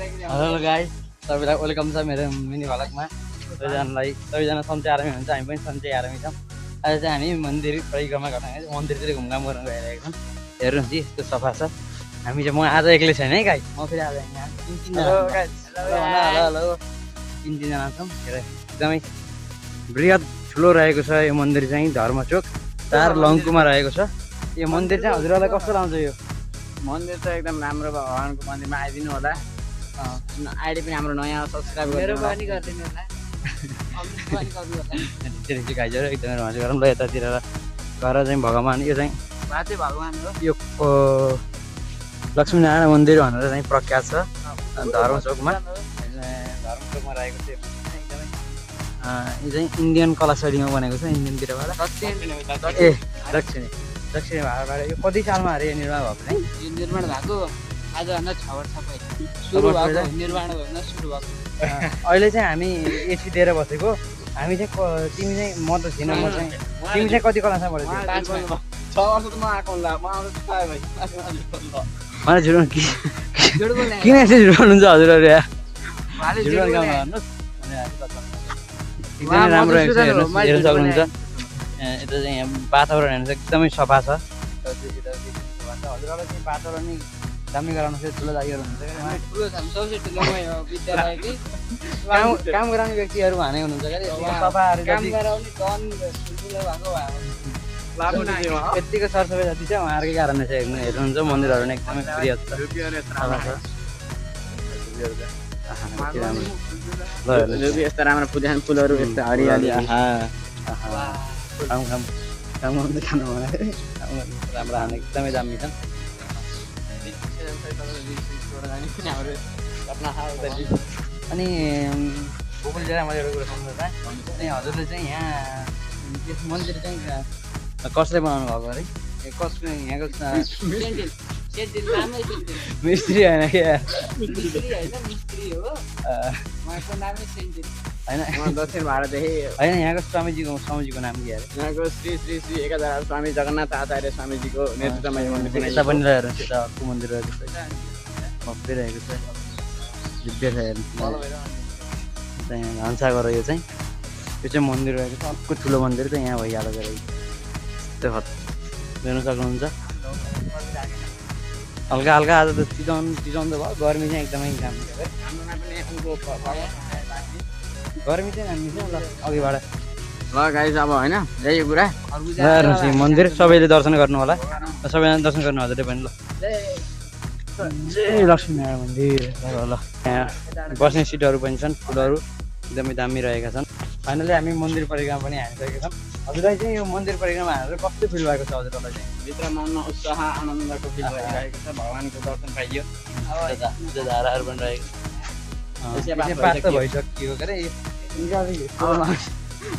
Hello guys, सबैलाई welcome छ मेरो मिनी भ्लगमा। सबैजना सन्चै आरामी हुन्छ, हामी पनि सन्चै आरामी छौँ। आज चाहिँ हामी मन्दिर परिक्रमा गर्न मन्दिरतिर घुमघाम गर्न गइरहेको छौँ। हेर्नुहोस् जी यस्तो सफा छ। हामी चाहिँ म आज एक्लै छैन है गाइस, म फेरि आज यहाँ तिनजना छौँ। एकदमै बृहत ठुलो रहेको छ यो मन्दिर चाहिँ, धर्मचोक 4 लङ्कुमा रहेको छ। यो मन्दिर चाहिँ हजुरहरूलाई कस्तो लाग्छ? यो मन्दिर त एकदम राम्रो, भगवानको मन्दिरमा आइदिनु होला। आइडी पनि हाम्रो नयाँ सब्सक्राइब मेरो गरिदिनु पनि गरिदिनु होला। गाइजहरू एकदमै रमाइलो गरौँ ल। यतातिर घर चाहिँ भगवान्, यो चाहिँ बाजे भगवान हो। यो लक्ष्मीनारायण मन्दिर भनेर चाहिँ प्रख्यात छ धर्मचोकमा। धर्मचोकमा रहेको चाहिँ एकदमै यो चाहिँ इन्डियन कला शैलीमा बनेको छ, इन्डियनतिरबाट। ए दक्षिणी भारतबाट। यो कति सालमा अरे निर्माण भएको चाहिँ? यो निर्माण भएको आजभन्दा 6 वर्ष पहिला सुरु भएको, निर्माण भएन सुरु भएको। अहिले चाहिँ हामी एसी दिएर बसेको। हामी चाहिँ तिमी चाहिँ म त थिएन, म चाहिँ तिमी चाहिँ कति क्लासमा पढेको? 6 वर्ष त म आएको होला, म आउँछु थाहा भाइ। मलाई झुट किन यसरी झुटाउनुहुन्छ हजुरहरू? एकदमै राम्रो हेर्नु सक्नुहुन्छ। यता चाहिँ यहाँ वातावरण हेर्नु चाहिँ एकदमै सफा छ। हजुरहरूलाई चाहिँ वातावरण नै दामी गराउनु चाहिँ ठुलो जागिर हुनुहुन्छ। ठुलो छ, सबसे ठुलो मै हो विद्यालय कि काम गराउने व्यक्तिहरू भने हुनुहुन्छ क्या, सफाहरू काम जति गराउने टन ठुलो भएको यतिको सरसफाइ जति छ उहाँहरूकै कारणले चाहिँ हेर्नुहुन्छ मन्दिरहरू नै एकदमै बृहत छ, सफा छ। यस्तो राम्रो फुलहरू, यस्तो हरियाली। राम्रो खानु एकदमै दामी छ। अनि गोकुलजीलाई मैले एउटा कुरा सम्झाउँछ अनि हजुरले चाहिँ यहाँ यस मन्दिर चाहिँ कसले बनाउनु भएको अरे? कसले यहाँको मिस्त्री होइन क्या? मिस्त्री हो, उहाँको नामै सेन्टिल होइन दक्षिण भारतदेखि होइन, यहाँको स्वामीजीको नाम के अरे? यहाँको श्री श्री श्री एकाधार स्वामी जगन्नाथ आचार्य स्वामीजीको नेतृत्वमा यो मन्दिर यता पनि रहेको छ, यता अर्को मन्दिर रहेको छ, भव्य रहेको छ, दिव्य छ हेर्नु। यहाँ भान्साघर यो चाहिँ मन्दिर रहेको छ, अर्को ठुलो मन्दिर चाहिँ यहाँ भइहाल्छ रहेको त्यस्तो हेर्नु सक्नुहुन्छ। हल्का हल्का आज त चिजाउनु त भयो, गर्मी चाहिँ एकदमै काम गर्मी चाहिँ हामी छ ल अघिबाट। ल गाइस अब होइन यही कुरा मन्दिर सबैले दर्शन गर्नु होला, सबैजना दर्शन गर्नु हजुरले पनि ल। जय लक्ष्मीनारायण मन्दिर। ल यहाँ बस्ने सिटहरू पनि छन्, फुलहरू एकदमै दामी रहेका छन्। फाइनली हामी मन्दिर परिक्रमा पनि हानिसकेका छौँ। हजुरलाई चाहिँ यो मन्दिर परिक्रमा हानेर कस्तो फिल भएको छ हजुरलाई चाहिँ? भित्र मनमा उत्साह आनन्दको फिल भइरहेको छ, भगवानको दर्शन पाइयो। धाराहरू पनि रहेको पास त भइसक्यो के अरे? 2GB छ नि,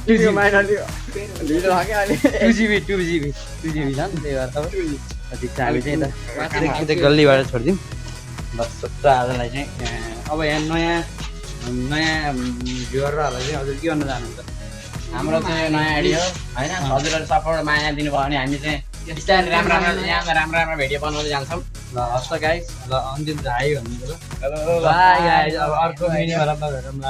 त्यही भएर ठिक छ। हामी चाहिँ यता गल्लीबाट छोडिदिउँ बस। आजलाई चाहिँ अब यहाँ नयाँ भ्युअरहरूलाई चाहिँ हजुर के गर्न चाहनुहुन्छ? हाम्रो चाहिँ यो नयाँ आइडी हो होइन, हजुरहरू सपोर्ट माया दिनुभयो भने हामी चाहिँ स्टाइल राम्रो भिडियो बनाउँदै जान्छौँ। ल हस् त गाइस, ल अन्तिम चाहिँ आयो भन्नु ल। बाई गाइस, अब अर्को मिनी भ्लगमा भेटौँ ल।